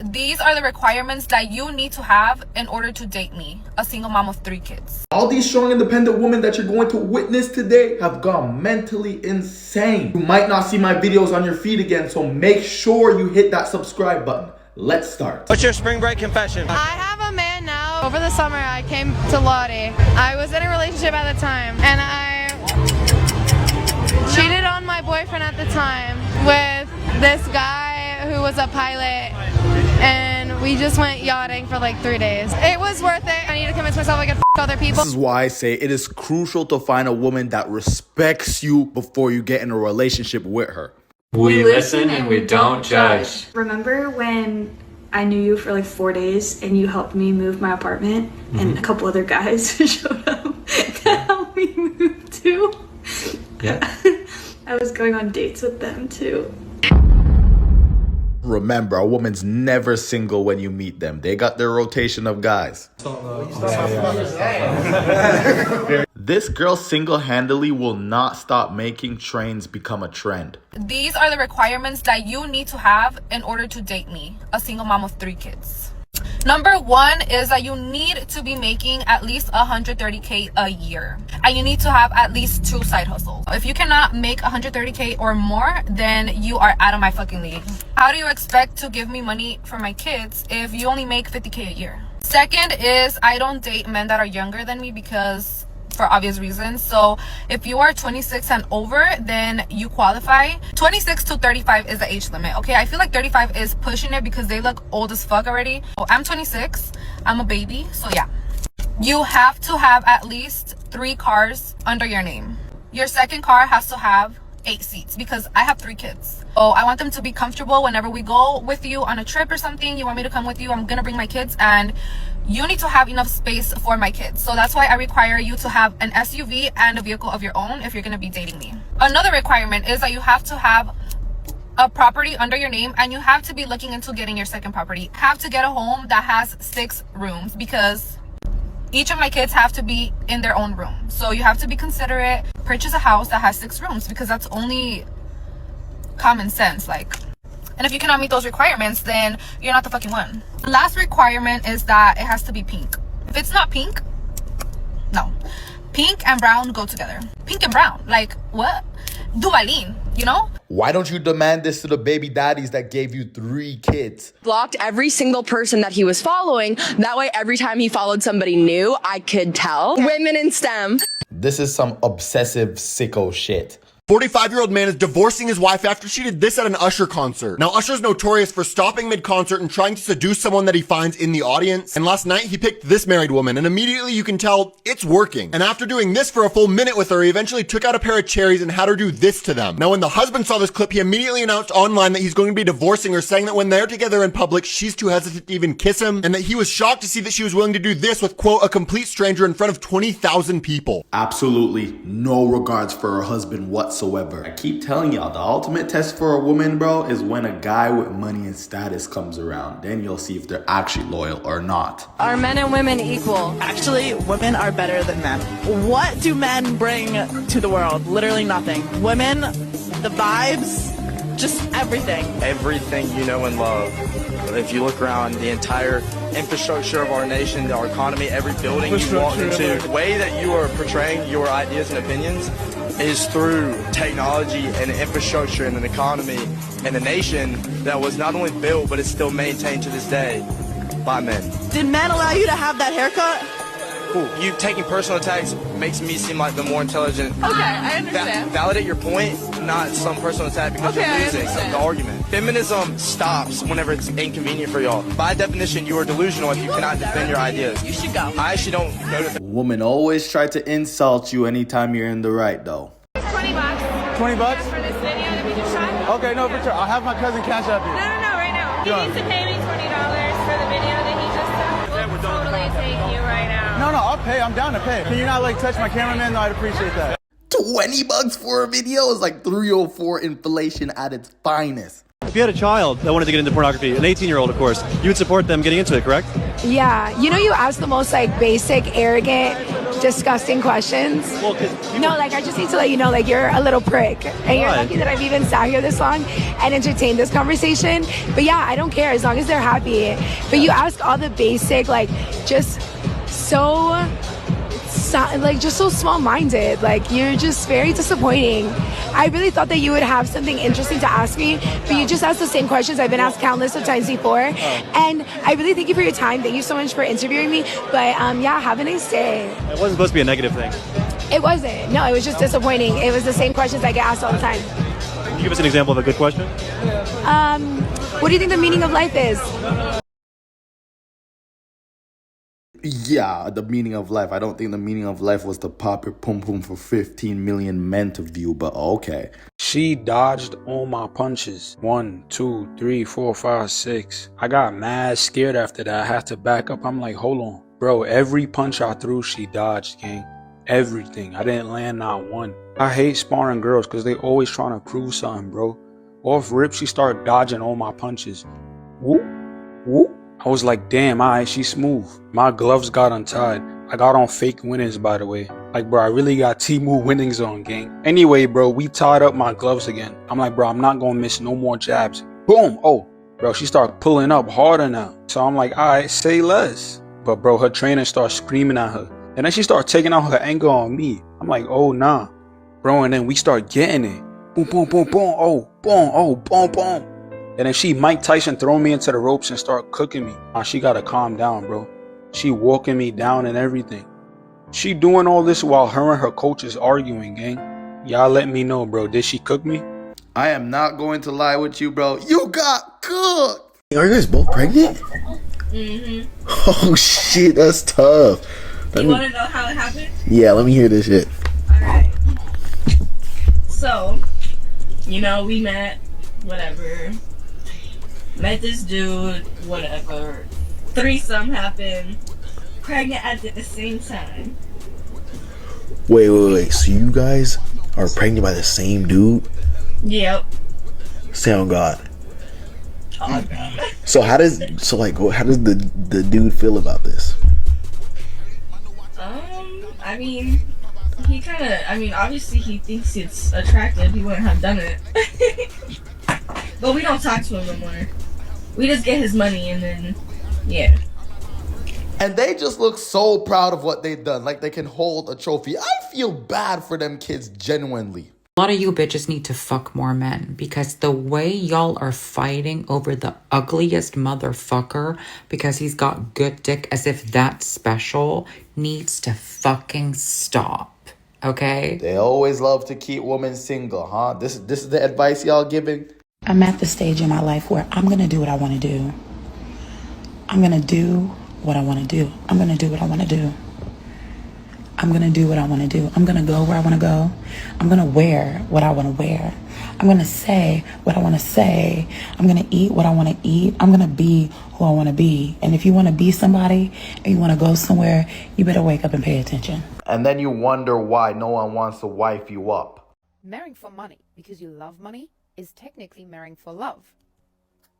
These are the requirements that you need to have in order to date me, a single mom of 3 kids. All these strong, independent women that you're going to witness today have gone mentally insane. You might not see my videos on your feed again, so make sure you hit that subscribe button. Let's start. What's your spring break confession? I have a man now. Over the summer, I came to Lottie. I was in a relationship at the time, and I cheated on my boyfriend at the time with this guy who was a pilot, and we just went yachting for like 3 days. It was worth it. I need to convince myself I could f other people. This is why I say it is crucial to find a woman that respects you before you get in a relationship with her. We listen and we don't judge. Remember when I knew you for like 4 days and you helped me move my apartment and a couple other guys showed up to help me move too? Yeah. I was going on dates with them too. Remember, a woman's never single when you meet them. They got their rotation of guys. This girl single-handedly will not stop making trains become a trend. These are the requirements that you need to have in order to date me, a single mom of 3 kids. Number 1 is that you need to be making at least $130K a year. And you need to have at least 2 side hustles. If you cannot make $130K or more, then you are out of my fucking league. How do you expect to give me money for my kids if you only make $50K a year? Second is I don't date men that are younger than me because for obvious reasons. So if you are 26 and over, then you qualify. 26 to 35 is the age limit. Okay, I feel like 35 is pushing it because they look old as fuck already. So I'm 26, I'm a baby, so yeah. You have to have at least 3 cars under your name. Your second car has to have 8 seats because I have 3 kids. So I want them to be comfortable whenever we go with you on a trip or something. You want me to come with you, I'm gonna bring my kids, and you need to have enough space for my kids. So that's why I require you to have an SUV and a vehicle of your own if you're gonna be dating me. Another requirement is that you have to have a property under your name, and you have to be looking into getting your second property. Have to get a home that has 6 rooms because each of my kids have to be in their own room. So you have to be considerate. Purchase a house that has 6 rooms because that's only common sense. And if you cannot meet those requirements, then you're not the fucking one. The last requirement is that it has to be pink. If it's not pink, no. Pink and brown go together. Pink and brown, like what? Duvalin, you know? Why don't you demand this to the baby daddies that gave you 3 kids? Blocked every single person that he was following. That way, every time he followed somebody new, I could tell. Women in STEM. This is some obsessive sicko shit. 45-year-old man is divorcing his wife after she did this at an Usher concert. Now, Usher's notorious for stopping mid-concert and trying to seduce someone that he finds in the audience. And last night, he picked this married woman, and immediately you can tell it's working. And after doing this for a full minute with her, he eventually took out a pair of cherries and had her do this to them. Now, when the husband saw this clip, he immediately announced online that he's going to be divorcing her, saying that when they're together in public, she's too hesitant to even kiss him, and that he was shocked to see that she was willing to do this with, quote, a complete stranger in front of 20,000 people. Absolutely no regards for her husband whatsoever. I keep telling y'all, the ultimate test for a woman, bro, is when a guy with money and status comes around. Then you'll see if they're actually loyal or not. Are men and women equal? Actually, women are better than men. What do men bring to the world? Literally nothing. Women, the vibes, just everything. Everything you know and love. If you look around the entire infrastructure of our nation, our economy, every building you walk into, the way that you are portraying your ideas and opinions is through technology and infrastructure and an economy and a nation that was not only built, but is still maintained to this day by men. Did men allow you to have that haircut? Cool. You taking personal attacks makes me seem like the more intelligent. Okay, I understand. Validate your point, not some personal attack because you're losing the argument. Feminism stops whenever it's inconvenient for y'all. By definition, you are delusional if you cannot defend your ideas. You should go. I actually don't go to Women always try to insult you anytime you're in the right, though. $20. 20 bucks? For this video that we just shot? Okay, no, for sure. I'll have my cousin cash up you. No, right now. He needs to pay me $20 for the video that he just took. We'll totally take you right now. No, I'll pay. I'm down to pay. Can you not, touch my cameraman? No, I'd appreciate that. $20 for a video is like 304 inflation at its finest. If you had a child that wanted to get into pornography, an 18-year-old, of course, you would support them getting into it, correct? Yeah. You ask the most, basic, arrogant disgusting questions. Well, No, like I just need to let you know, like you're a little prick, and you're lucky that I've even sat here this long and entertained this conversation. But yeah, I don't care as long as they're happy. But you ask all the basic, like just just so small-minded. Like you're just very disappointing. I really thought that you would have something interesting to ask me, but you just asked the same questions I've been asked countless of times before. And I really thank you for your time. Thank you so much for interviewing me. But yeah, have a nice day. It wasn't supposed to be a negative thing. It wasn't. No, it was just disappointing. It was the same questions I get asked all the time. Can you give us an example of a good question? What do you think the meaning of life is? Yeah, the meaning of life. I don't think the meaning of life was to pop your pum pum for 15 million men to view, but okay. She dodged all my punches. 1, 2, 3, 4, 5, 6. I got mad scared after that. I had to back up. I'm like, hold on. Bro, every punch I threw, she dodged, gang. Everything. I didn't land not one. I hate sparring girls because they always trying to prove something, bro. Off rip, she started dodging all my punches. Whoop, whoop. I was like, damn, alright, she's smooth. My gloves got untied. I got on fake winnings, by the way. Like, bro, I really got Temu winnings on, gang. Anyway, bro, we tied up my gloves again. I'm like, bro, I'm not gonna miss no more jabs. Boom! Oh, bro, she started pulling up harder now. So I'm like, alright, say less. But, bro, her trainer started screaming at her. And then she started taking out her anger on me. I'm like, oh, nah. Bro, and then we start getting it. Boom, boom, boom, boom. Oh, boom, boom. And then she Mike Tyson throw me into the ropes and start cooking me. She gotta calm down, bro. She walking me down and everything. She doing all this while her and her coach is arguing, gang. Y'all let me know, bro. Did she cook me? I am not going to lie with you, bro. You got cooked! Are you guys both pregnant? Mm-hmm. Oh shit, that's tough. You want to know how it happened? Yeah, let me hear this shit. Alright. So, we met, whatever. Met this dude, whatever. Threesome happened. Pregnant at the same time. Wait. So you guys are pregnant by the same dude? Yep. Say on God. Oh God. So how does the dude feel about this? I mean, obviously he thinks it's attractive. He wouldn't have done it. But we don't talk to him no more. We just get his money and then, yeah. And they just look so proud of what they've done, like they can hold a trophy. I feel bad for them kids, genuinely. A lot of you bitches need to fuck more men, because the way y'all are fighting over the ugliest motherfucker because he's got good dick as if that's special needs to fucking stop. Okay? They always love to keep women single, huh? This is the advice y'all giving? I'm at the stage in my life where I'm going to do what I want to do. I'm going to do what I want to do. I'm going to do what I want to do. I'm going to do what I want to do. I'm going to go where I want to go. I'm going to wear what I want to wear. I'm going to say what I want to say. I'm going to eat what I want to eat. I'm going to be who I want to be. And if you want to be somebody and you want to go somewhere, you better wake up and pay attention. And then you wonder why no one wants to wife you up. Marrying for money because you love money is technically marrying for love.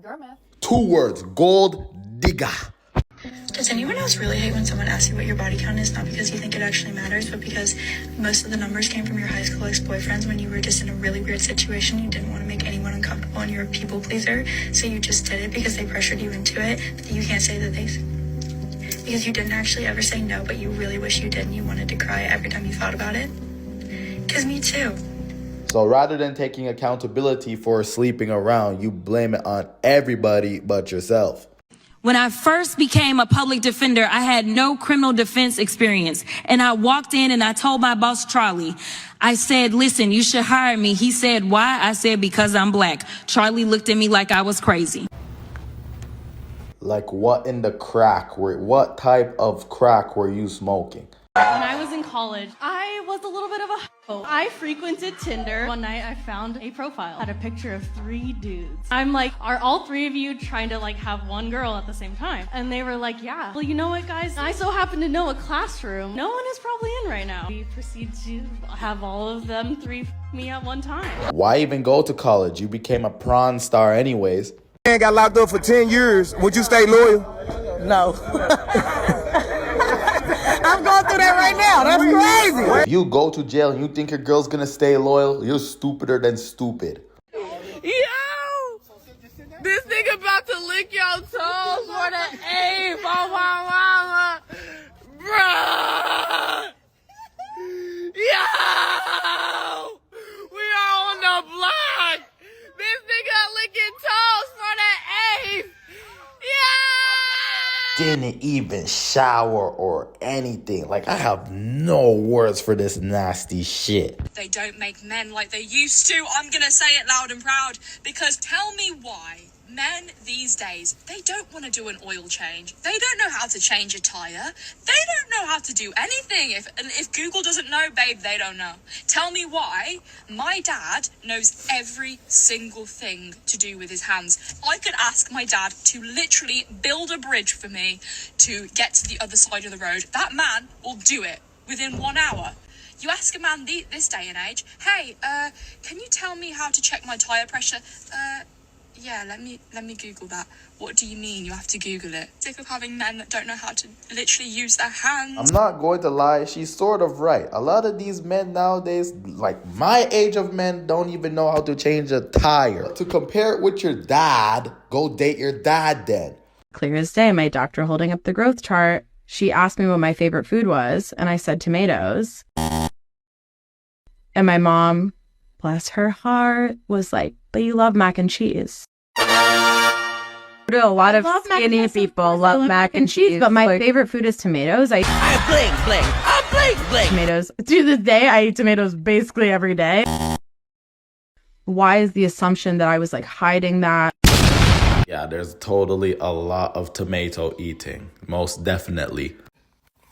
Girl math. 2 words, gold digger. Does anyone else really hate when someone asks you what your body count is, not because you think it actually matters, but because most of the numbers came from your high school ex-boyfriends when you were just in a really weird situation? You didn't want to make anyone uncomfortable and you're a people pleaser, so you just did it because they pressured you into it, but you can't say that because you didn't actually ever say no, but you really wish you did and you wanted to cry every time you thought about it? Because me too. So rather than taking accountability for sleeping around, you blame it on everybody but yourself. When I first became a public defender, I had no criminal defense experience. And I walked in and I told my boss, Charlie, I said, listen, you should hire me. He said, why? I said, because I'm black. Charlie looked at me like I was crazy. Like what in the crack? What type of crack were you smoking? When I was in college, I was a little bit of a hoe. I frequented Tinder. One night I found a profile, had a picture of 3 dudes. I'm like, are all 3 of you trying to have one girl at the same time? And they were like, yeah. Well, you know what, guys? I so happen to know a classroom no one is probably in right now. We proceed to have all of them 3 f me at one time. Why even go to college? You became a prawn star anyways. Man got locked up for 10 years. Would you stay loyal? No. I'm going through that right now. That's crazy. If you go to jail and you think your girl's gonna stay loyal, you're stupider than stupid. Yo! This nigga about to lick your toes for the A for my mama. Bruh! Yo! We are on the block! This nigga licking toes for the A! Didn't even shower or anything. Like, I have no words for this nasty shit. They don't make men like they used to. I'm gonna say it loud and proud, because tell me why men these days, they don't want to do an oil change. They don't know how to change a tire. They don't know how to do anything. If Google doesn't know, babe, they don't know. Tell me why my dad knows every single thing to do with his hands. I could ask my dad to literally build a bridge for me to get to the other side of the road. That man will do it within 1 hour. You ask a man this day and age, hey, can you tell me how to check my tire pressure? Yeah, let me Google that. What do you mean you have to Google it? Sick of having men that don't know how to literally use their hands. I'm not going to lie, she's sort of right. A lot of these men nowadays, like my age of men, don't even know how to change a tire. To compare it with your dad, go date your dad then. Clear as day, my doctor holding up the growth chart, she asked me what my favorite food was, and I said tomatoes. And my mom, bless her heart, was like, but you love mac and cheese. A lot of skinny people love mac and cheese, but my favorite food is tomatoes. I bling. Tomatoes. To this day, I eat tomatoes basically every day. Why is the assumption that I was like hiding that? Yeah, there's totally a lot of tomato eating. Most definitely.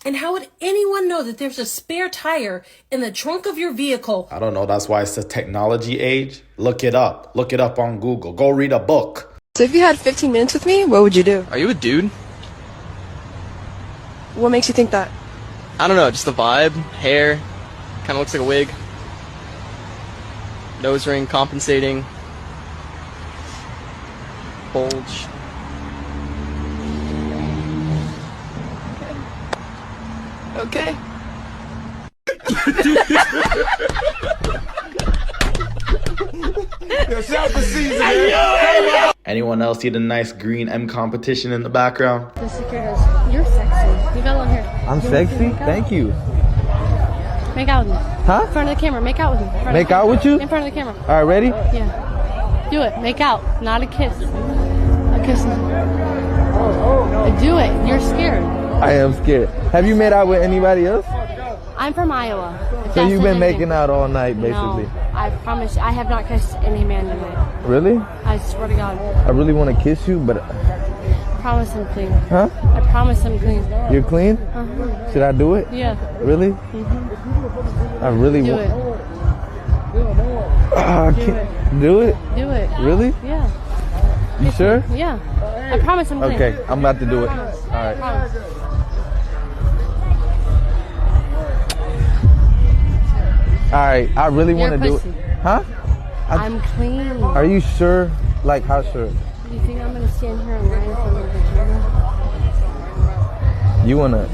And how would anyone know that there's a spare tire in the trunk of your vehicle? I don't know. That's why it's the technology age. Look it up. Look it up on Google. Go read a book. So if you had 15 minutes with me, what would you do? Are you a dude? What makes you think that? I don't know, just the vibe, hair, kind of looks like a wig. Nose ring compensating. Bulge. Okay. Anyone else see the nice green M competition in the background? The securitas. You're sexy. You got long hair. I'm sexy? Thank you. Make out with me. Huh? In front of the camera. Make out with me. Make out with you? In front of the camera. All right, ready? Yeah. Do it. Make out. Not a kiss. A kiss. Do it. You're scared. I am scared. Have you made out with anybody else? I'm from Iowa. So you've been making out all night, basically? No, I promise you, I have not kissed any man tonight. Really? I swear to God. I really want to kiss you, but... I promise I'm clean. Huh? I promise I'm clean. You're clean? Uh-huh. Should I do it? Yeah. Really? Mm-hmm. I really do want... it. Do it? Do it. Really? Yeah. You sure? Yeah. I promise I'm clean. Okay, I'm about to do it. All right. Promise. All right, I really want to do it. Huh? I'm clean. Are you sure? Like, how sure? Do you think I'm going to stand here and lie in front of the camera? You want to...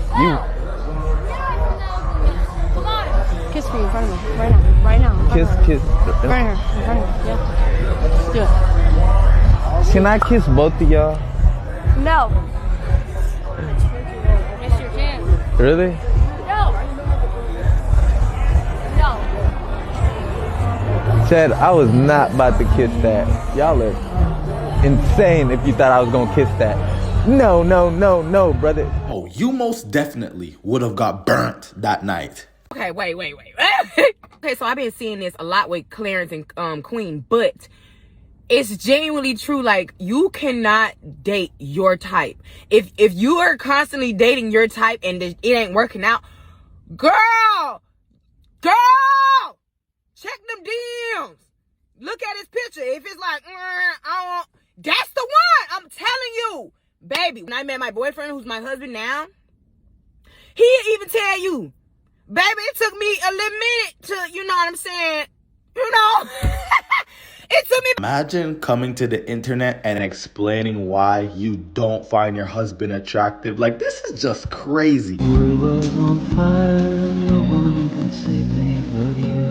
Kiss me in front of me. Right now. Right now. Kiss. In front of her. In front of her. Yeah. Let's do it. Can I kiss both of y'all? No. Miss your chance. Really? No. Chad, I was not about to kiss that. Y'all are insane if you thought I was going to kiss that. No, brother. Oh, you most definitely would have got burnt that night. Okay, wait. Okay, so I've been seeing this a lot with Clarence and Queen, but it's genuinely true. Like, you cannot date your type. If you are constantly dating your type and it ain't working out, girl, check them DMs. Look at his picture. If it's like, that's the one. I'm telling you, baby. When I met my boyfriend, who's my husband now, he'd even tell you, baby, it took me a little minute to, you know what I'm saying? You know, It took me. Imagine coming to the internet and explaining why you don't find your husband attractive. Like, this is just crazy. World was on fire, no one can save me but you.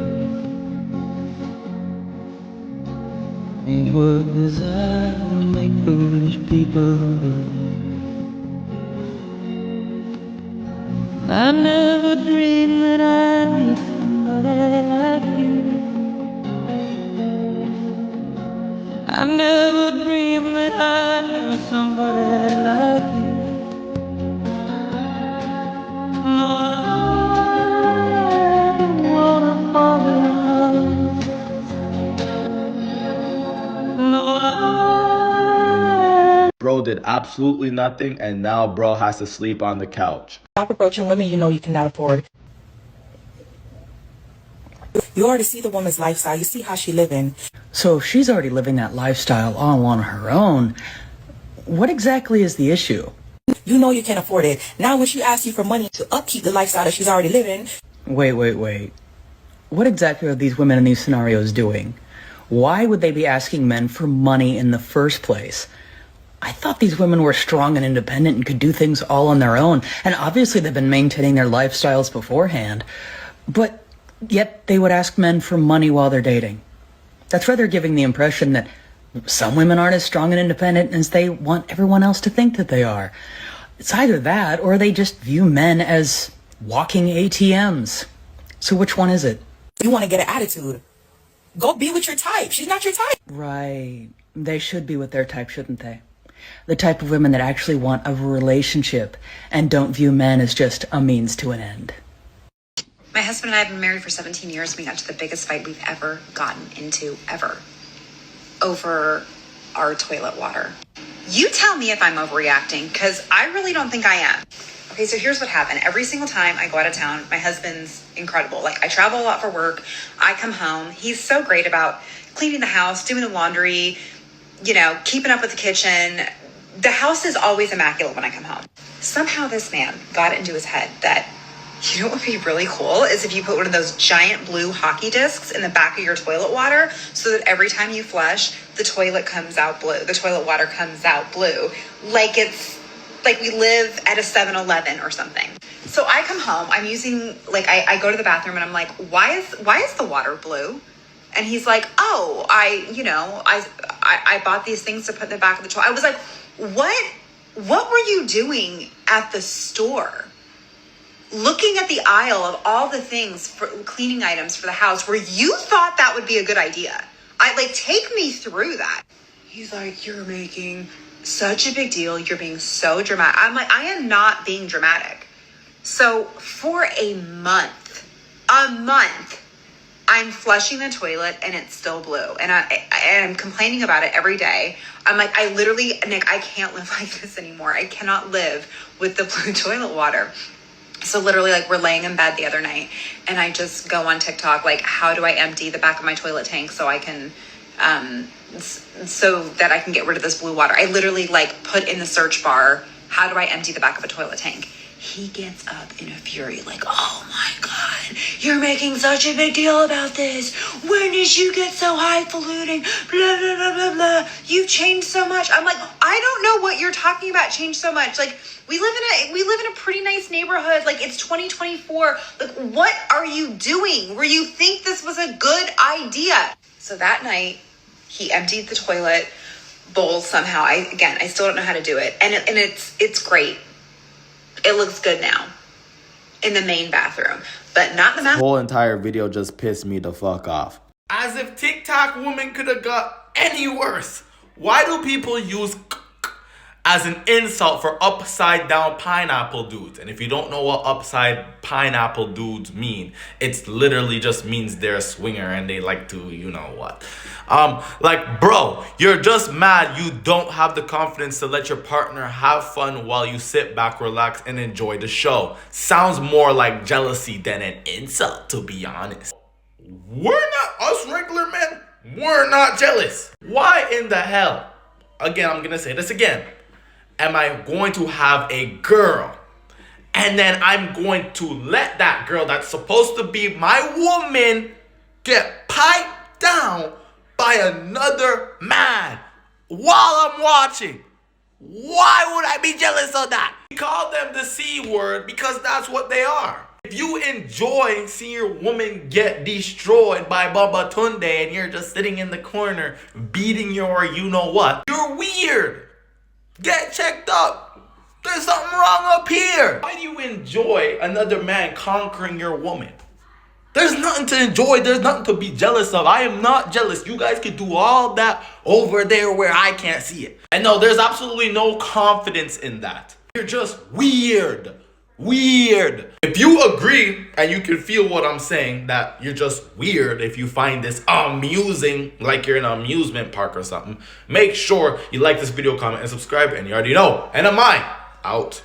Strange work desire to make foolish people believe. I never dreamed that I'd meet somebody like you. I never dreamed that I'd meet somebody like you. No, I don't wanna fall in love. No, Bro did absolutely nothing, and now bro has to sleep on the couch. Stop approaching women you know you cannot afford. You already see the woman's lifestyle. You see how she living. So if she's already living that lifestyle all on her own, what exactly is the issue? You know you can't afford it. Now when she asks you for money to upkeep the lifestyle that she's already living. Wait. What exactly are these women in these scenarios doing? Why would they be asking men for money in the first place? I thought these women were strong and independent and could do things all on their own. And obviously they've been maintaining their lifestyles beforehand. But yet they would ask men for money while they're dating. That's rather giving the impression that some women aren't as strong and independent as they want everyone else to think that they are. It's either that or they just view men as walking ATMs. So which one is it? You want to get an attitude. Go be with your type. She's not your type. Right. They should be with their type, shouldn't they? The type of women that actually want a relationship and don't view men as just a means to an end. My husband and I have been married for 17 years. We got to the biggest fight we've ever gotten into, ever, over our toilet water. You tell me if I'm overreacting, because I really don't think I am. Okay, so here's what happened. Every single time I go out of town, my husband's incredible. Like, I travel a lot for work. I come home. He's so great about cleaning the house, doing the laundry, you know, keeping up with the kitchen. The house is always immaculate when I come home. Somehow this man got it into his head that, you know what would be really cool is if you put one of those giant blue hockey discs in the back of your toilet water so that every time you flush, the toilet comes out blue. The toilet water comes out blue. Like it's like we live at a 7-Eleven or something. So I come home, I'm using, like, I go to the bathroom and I'm like, why is the water blue? And he's like, oh, I bought these things to put in the back of the toilet. I was like, what were you doing at the store? Looking at the aisle of all the things for cleaning items for the house where you thought that would be a good idea. Take me through that. He's like, you're making such a big deal. You're being so dramatic. I'm like, I am not being dramatic. So for a month, I'm flushing the toilet and it's still blue. And I'm complaining about it every day. I'm like, Nick, I can't live like this anymore. I cannot live with the blue toilet water. So literally, we're laying in bed the other night and I just go on TikTok, how do I empty the back of my toilet tank so I can, so that I can get rid of this blue water. I literally put in the search bar, how do I empty the back of a toilet tank? He gets up in a fury, oh my God, you're making such a big deal about this. When did you get so highfalutin? Blah, blah, blah, blah, blah. You've changed so much. I'm like, I don't know what you're talking about, changed so much. We live in a pretty nice neighborhood. It's 2024. What are you doing where you think this was a good idea? So that night, he emptied the toilet bowl somehow. I still don't know how to do it. And it's great. It looks good now in the main bathroom, but not in the The whole entire video just pissed me the fuck off. As if TikTok women could have got any worse. Why do people use as an insult for upside down pineapple dudes? And if you don't know what upside pineapple dudes mean, it's literally just means they're a swinger and they like to, you know what. Bro, you're just mad you don't have the confidence to let your partner have fun while you sit back, relax, and enjoy the show. Sounds more like jealousy than an insult, to be honest. We're not, us regular men, we're not jealous. Why in the hell? Again, I'm gonna say this again. Am I going to have a girl and then I'm going to let that girl that's supposed to be my woman get piped down by by another man while I'm watching. Why would I be jealous of that? We call them the C word because that's what they are. If you enjoy seeing your woman get destroyed by Baba Tunde and you're just sitting in the corner beating your you know what, you're weird. Get checked up. There's something wrong up here. Why do you enjoy another man conquering your woman? There's nothing to enjoy. There's nothing to be jealous of. I am not jealous. You guys can do all that over there where I can't see it. And no, there's absolutely no confidence in that. You're just weird. Weird. If you agree and you can feel what I'm saying, that you're just weird if you find this amusing, like you're in an amusement park or something, make sure you like this video, comment, and subscribe, and you already know. And I'm out.